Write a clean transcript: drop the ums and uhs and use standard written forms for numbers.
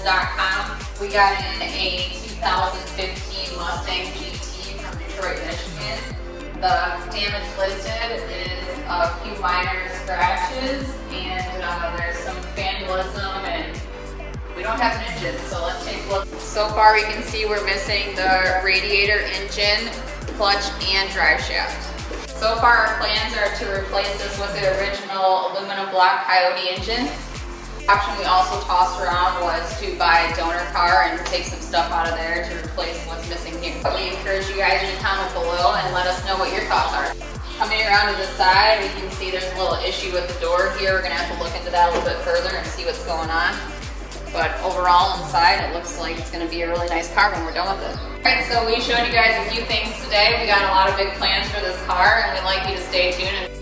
Salvage.com. We got in a 2015 Mustang GT from Detroit, Michigan. The damage listed is a few minor scratches, and there's some vandalism, and we don't have an engine, so let's take a look. So far we can see we're missing the radiator, engine, clutch, and drive shaft. So far our plans are to replace this with the original aluminum block Coyote engine. The option we also tossed around was to buy a donor car and take some stuff out of there to replace what's missing here. We encourage you guys to comment below and let us know what your thoughts are. Coming around to the side, we can see there's a little issue with the door here. We're gonna have to look into that a little bit further and see what's going on. But overall inside, it looks like it's gonna be a really nice car when we're done with it. Alright, so we showed you guys a few things today. We got a lot of big plans for this car, and we'd like you to stay tuned.